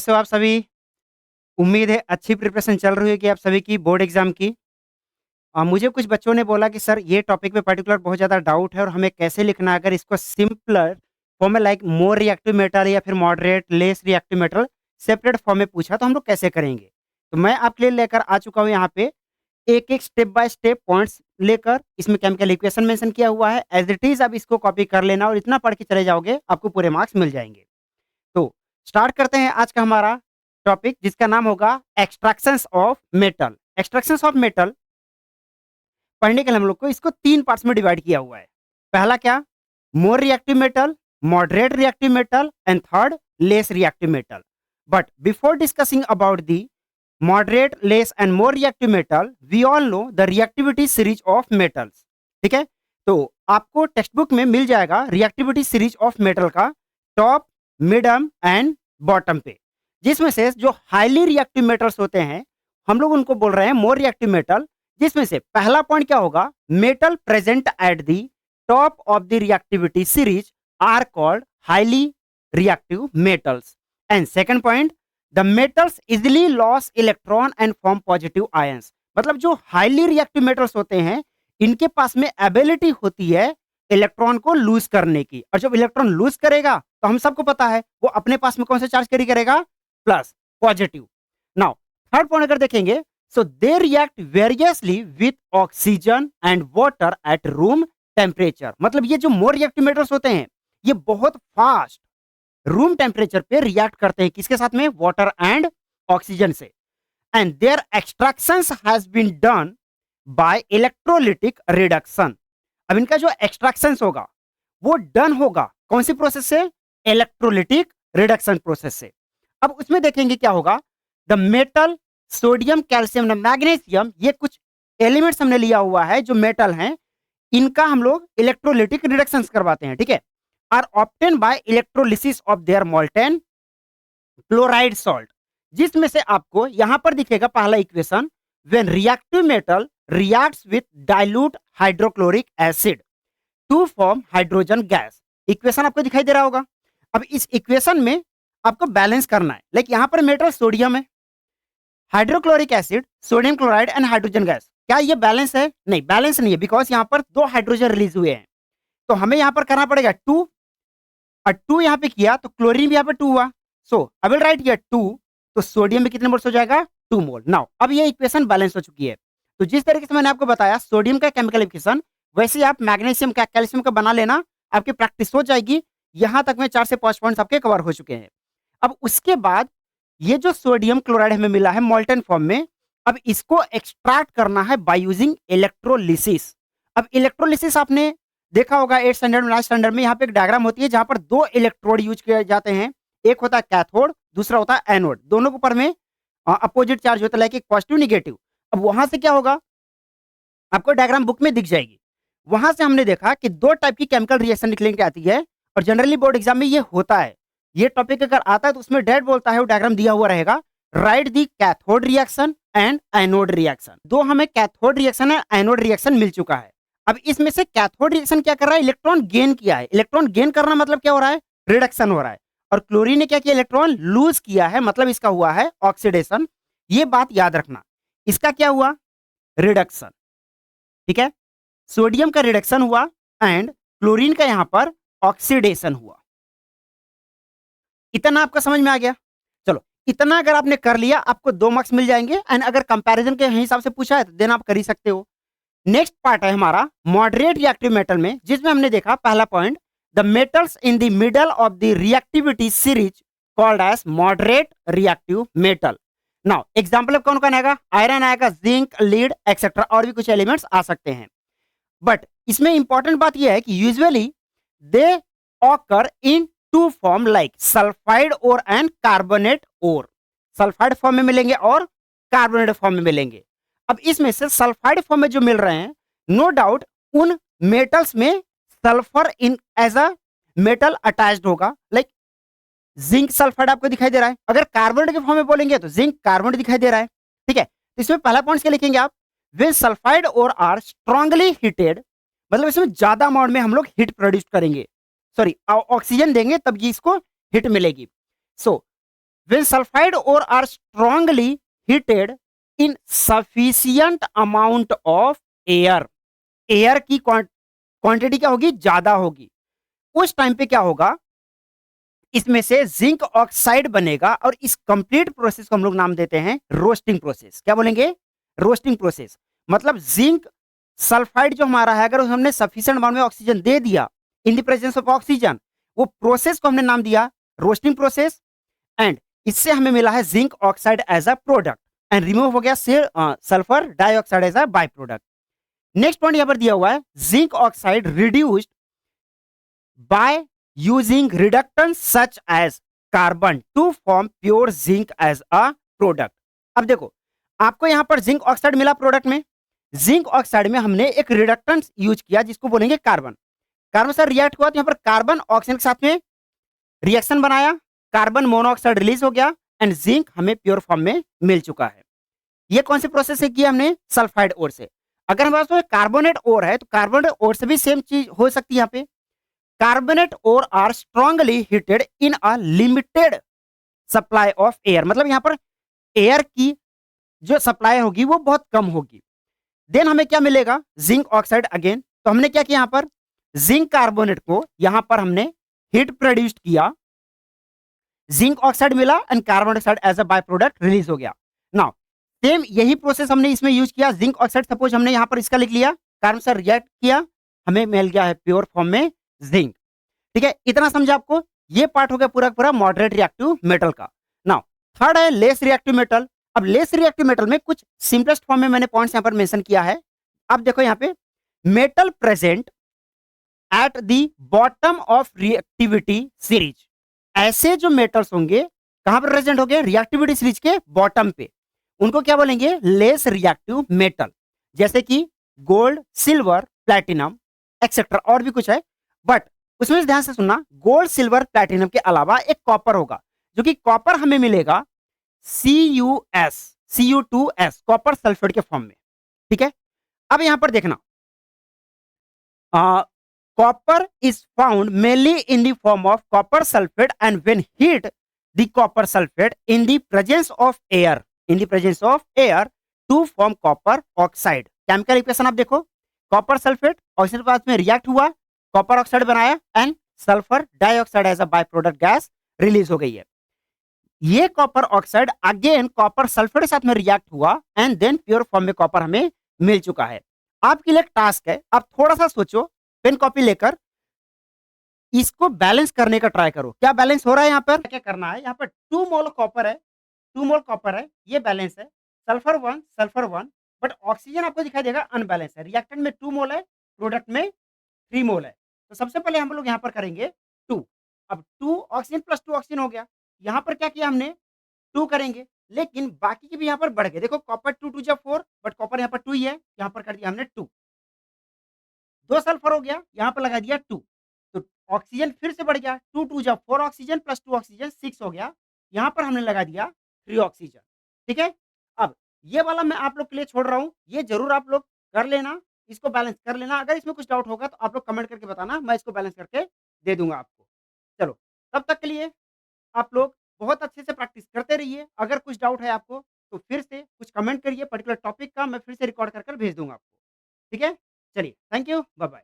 कैसे हो आप सभी? उम्मीद है अच्छी प्रिपरेशन चल रही है कि आप सभी की बोर्ड एग्जाम की। मुझे कुछ बच्चों ने बोला कि सर ये टॉपिक पे पर्टिकुलर बहुत ज़्यादा डाउट है और हमें कैसे लिखना है, अगर इसको सिंपलर फॉर्म में लाइक मोर रिएक्टिव मेटल या फिर moderate less reactive metal separate form में पूछा तो हम लोग कैसे करेंगे। तो मैं आपके लिए लेकर आ चुका हूँ यहाँ पे एक एक स्टेप बाय स्टेप पॉइंट्स लेकर। इसमें केमिकल इक्वेशन मेंशन किया हुआ है, एज इट इज आप इसको कॉपी कर लेना और इतना पढ़ के चले जाओगे आपको पूरे मार्क्स मिल जाएंगे। तो स्टार्ट करते हैं आज का हमारा टॉपिक, जिसका नाम होगा extractions of metal. Extractions of metal पढ़ने के लिए हम लोग को इसको 3 पार्ट्स में डिवाइड किया हुआ है। पहला क्या? More reactive metal, moderate reactive metal and third less reactive metal. But before discussing about the moderate, less and more reactive metal, we all know the reactivity series of metals. ठीक है, तो आपको textbook में मिल जाएगा reactivity series of metal का top, medium and bottom पे, जिसमें से जो हाईली रिएक्टिव मेटल्स होते हैं हम लोग उनको बोल रहे हैं मोर रिएक्टिव मेटल। जिसमें से पहला पॉइंट क्या होगा? Metal present at the top of the reactivity series are called highly reactive metals. And second point, the metals easily lose electron and form positive ions. मतलब जो हाईली रिएक्टिव मेटल्स होते हैं इनके पास में एबिलिटी होती है इलेक्ट्रॉन को loose करने की, और जब इलेक्ट्रॉन लूज करेगा तो हम सबको पता है वो अपने पास में कौन सा चार्ज कैरी करेगा? Plus, positive. Now third point अगर देखेंगे, so they react variously with oxygen and water at room temperature. मतलब ये जो मोर रिएक्टिव मेटल्स होते हैं ये बहुत फास्ट रूम टेम्परेचर पे रिएक्ट करते हैं, किसके साथ में? वाटर एंड ऑक्सीजन से। And their extractions has been done by electrolytic reduction. अब इनका जो एक्सट्रैक्शन होगा वो डन होगा कौन सी प्रोसेस से? इलेक्ट्रोलिटिक रिडक्शन प्रोसेस से। अब उसमें देखेंगे क्या होगा। The metal, sodium, calcium, magnesium, ये कुछ एलिमेंट्स हमने लिया हुआ है जो मेटल हैं, इनका हम लोग इलेक्ट्रोलिटिक रिडक्शन करवाते हैं। ठीक है, are obtain by electrolysis of their molten chloride salt. जिसमें से आपको यहां पर दिखेगा पहला equation, when reactive metal reacts with dilute hydrochloric acid to form hydrogen gas. Equation आपको दिखाई दे रहा होगा। अब इस इक्वेशन में आपको बैलेंस करना है। लाइक यहां पर मेटल सोडियम है, hydrochloric acid, sodium chloride and hydrogen gas. क्या ये बैलेंस है? नहीं, बैलेंस नहीं है, बिकॉज यहां पर 2 हाइड्रोजन रिलीज हुए हैं। तो हमें यहां पर करना पड़ेगा 2, और 2 यहां पे किया तो क्लोरीन भी यहां पर 2 हुआ। सो आई विल राइट हियर 2, तो सोडियम में कितने मोल्स हो जाएगा? 2 मोल। नाउ अब ये इक्वेशन बैलेंस हो चुकी है। तो जिस तरीके से मैंने आपको बताया सोडियम का केमिकल इक्वेशन, वैसे ही आप मैग्नीशियम का, कैल्शियम का बना लेना, आपकी प्रैक्टिस हो जाएगी। यहां तक में 4 से 5 पॉइंट्स आपके कवर हो चुके हैं। अब उसके बाद ये जो सोडियम क्लोराइड हमें मिला है मोल्टेन फॉर्म में, अब इसको एक्सट्रैक्ट करना है बाय यूजिंग इलेक्ट्रोलिसिस। अब इलेक्ट्रोलिसिस आपने देखा होगा 8th स्टैंडर्ड में, 9th स्टैंडर्ड में, यहाँ पे एक डायग्राम होती है जहां पर 2 इलेक्ट्रोड यूज किए जाते हैं। एक होता है कैथोड, दूसरा होता है एनोड। दोनों के ऊपर में अपोजिट चार्ज होता है, लाइक एक पॉजिटिव, निगेटिव। अब वहां से क्या होगा आपको डायग्राम बुक में दिख जाएगी। वहां से हमने देखा कि 2 टाइप की केमिकल रिएक्शन निकल के आती है, और जनरली बोर्ड एग्जाम में ये होता है। ये टॉपिक अगर आता है तो उसमें डेट बोलता है, वो डायग्राम दिया हुआ रहेगा, right the cathode reaction and anode reaction. 2 हमें cathode reaction and anode reaction मिल चुका है। अब इसमें से कैथोड रिएक्शन क्या कर रहा है? इलेक्ट्रॉन गेन किया है। इलेक्ट्रॉन गेन करना मतलब क्या हो रहा है? रिडक्शन हो रहा है। और क्लोरीन ने क्या किया? इलेक्ट्रॉन लूज किया है, मतलब इसका हुआ है ऑक्सीडेशन। ये बात याद रखना। इसका क्या हुआ? रिडक्शन। ठीक है, सोडियम का रिडक्शन हुआ एंड क्लोरीन का यहां पर ऑक्सीडेशन हुआ। इतना आपका समझ में आ गया? चलो, इतना अगर आपने कर लिया आपको 2 मार्क्स मिल जाएंगे। एंड अगर कंपैरिजन के हिसाब से पूछा है तो देन आप कर ही सकते हो। नेक्स्ट पार्ट है हमारा मॉडरेट रिएक्टिव मेटल में, जिसमें हमने देखा पहला point, the metals in the middle of the reactivity series called as moderate reactive metal. Now example कौन कौन आएगा? आयरन आएगा, जिंक, लीड एक्सेट्रा, और भी कुछ एलिमेंट्स आ सकते हैं। बट इसमें इंपॉर्टेंट बात यह है कि usually they occur in 2 form, like sulphide और एंड कार्बोनेट और। सल्फाइड फॉर्म में मिलेंगे और कार्बोनेट फॉर्म में मिलेंगे। अब इसमें से सल्फाइड फॉर्म में जो मिल रहे हैं, नो डाउट उन मेटल्स में sulphur in as a metal attached होगा। लाइक जिंक सल्फाइड आपको दिखाई दे रहा है। अगर कार्बोनेट के फॉर्म में बोलेंगे तो जिंक कार्बोनेट दिखाई दे रहा है। ठीक है, तो इसमें पहला पॉइंट क्या लिखेंगे आप? When sulphide ore are strongly heated, मतलब इसमें ज्यादा अमाउंट में हम लोग हीट प्रोड्यूस करेंगे, सॉरी ऑक्सीजन देंगे तब ये इसको हीट मिलेगी। So when sulphide ore are strongly heated in sufficient amount of air, air की क्वांटिटी क्या होगी, ज्यादा होगी, उस टाइम पे क्या होगा, इसमें से जिंक ऑक्साइड बनेगा और इस कंप्लीट प्रोसेस को हम लोग नाम देते हैं रोस्टिंग प्रोसेस। क्या बोलेंगे, रोस्टिंग प्रोसेस। मतलब जिंक सल्फाइड जो हमारा है, अगर हमने सफिशिएंट अमाउंट में ऑक्सीजन दे दिया in the presence of oxygen, वो प्रोसेस को हमने नाम दिया रोस्टिंग प्रोसेस, एंड इससे हमें मिला है zinc oxide as a product, and remove हो गया sulphur dioxide as a by product. Next point यहां पर दिया हुआ है, zinc oxide reduced by using reductant such as carbon to form pure zinc as a product. अब देखो, आपको यहां पर जिंक ऑक्साइड मिला प्रोडक्ट में, जिंक ऑक्साइड में हमने एक रिडक्टेंट यूज किया जिसको बोलेंगे कार्बन। कार्बन से रिएक्ट हुआ तो यहां पर कार्बन ऑक्सीजन के साथ में रिएक्शन बनाया, कार्बन मोनोऑक्साइड रिलीज हो गया, एंड जिंक हमें प्योर फॉर्म में मिल चुका है। ये कौन से प्रोसेस से किया हमने, सल्फाइड ओर से। अगर हमारे पास कार्बोनेट ओर है तो कार्बोनेट ओर से भी सेम चीज हो सकती है। यहाँ पे carbonate ore are strongly heated in a limited supply of air, मतलब यहां पर एयर की जो सप्लाई होगी वो बहुत कम होगी। देन हमें क्या मिलेगा, जिंक ऑक्साइड अगेन। तो हमने क्या किया, यहां पर जिंक कार्बोनेट को यहां पर हमने हीट प्रोड्यूस्ड किया, जिंक ऑक्साइड मिला and carbon dioxide as a by product release हो गया। नाउ सेम यही प्रोसेस हमने इसमें यूज किया, जिंक ऑक्साइड सपोज हमने यहां पर इसका लिख लिया, कार्बन से रिएक्ट किया, हमें मिल गया है प्योर फॉर्म में जिंक। ठीक है, इतना समझा आपको। ये पार्ट हो गया पूरा पूरा मॉडरेट रिएक्टिव मेटल का। नाउ थर्ड है लेस रिएक्टिव मेटल। अब लेस रिएक्टिव मेटल में कुछ सिंपलेस्ट फॉर्म में मैंने पॉइंट्स यहां पर मेंशन किया है। अब देखो यहां पे metal present at the bottom of reactivity series, ऐसे जो मेटल्स होंगे कहां पर प्रेजेंट होंगे, रिएक्टिविटी सीरीज के बॉटम पे, उनको क्या बोलेंगे, लेस रिएक्टिव मेटल। जैसे कि गोल्ड, सिल्वर, प्लैटिनम एक्सेट्रा, और भी कुछ है। बट उसमें ध्यान से सुनना, गोल्ड, सिल्वर, प्लैटिनम के अलावा एक कॉपर होगा, जो कि कॉपर हमें मिलेगा Cu2S, कॉपर सल्फेट के फॉर्म में। ठीक है, अब यहां पर देखना, copper is found mainly in the form of copper sulfate, and when heat the copper sulfate in the presence of air, to form copper oxide। Chemical equation आप देखो, कॉपर सल्फेट ऑक्सीजन के पास में रिएक्ट हुआ, copper oxide बनाया, and sulphur dioxide as a by product gas release हो गई है। ये copper oxide again copper sulphate के साथ में रिएक्ट हुआ, एंड देन प्योर फॉर्म में कॉपर हमें मिल चुका है। आपके लिए एक टास्क है, आप थोड़ा सा सोचो, पेन कॉपी लेकर इसको बैलेंस करने का ट्राई करो। क्या बैलेंस हो रहा है यहाँ पर, क्या करना है, यहाँ पर 2 मोल कॉपर है, 2 मोल कॉपर है, ये बैलेंस है, सल्फर वन, बट ऑक्सीजन आपको दिखाई देगा अनबैलेंस है। रिएक्टेंट में 2 मोल है, प्रोडक्ट में 3 मोल है। तो सबसे पहले हम लोग यहाँ पर करेंगे 2। अब 2 ऑक्सीजन प्लस 2 ऑक्सीजन हो गया। यहाँ पर क्या किया हमने, 2 करेंगे, लेकिन बाकी के भी यहाँ पर बढ़ गए। देखो कॉपर 2 2 जा 4, बट कॉपर यहाँ पर 2 ही है, यहाँ पर कर दिया हमने 2। 2 सल्फर हो गया, यहाँ पर लगा दिया 2, तो ऑक्सीजन फिर से बढ़ गया, 2 2 जा 4 ऑक्सीजन प्लस 2 ऑक्सीजन 6 हो गया, यहाँ पर हमने लगा दिया 3 ऑक्सीजन। ठीक है, अब ये वाला मैं आप लोग के लिए छोड़ रहा हूँ, ये जरूर आप लोग कर लेना, इसको बैलेंस कर लेना। अगर इसमें कुछ डाउट होगा तो आप लोग कमेंट करके बताना, मैं इसको बैलेंस करके दे दूंगा आपको। चलो, तब तक के लिए आप लोग बहुत अच्छे से प्रैक्टिस करते रहिए। अगर कुछ डाउट है आपको तो फिर से कुछ कमेंट करिए पर्टिकुलर टॉपिक का, मैं फिर से रिकॉर्ड कर भेज दूंगा आपको। ठीक है, चलिए, थैंक यू, बाय बाय।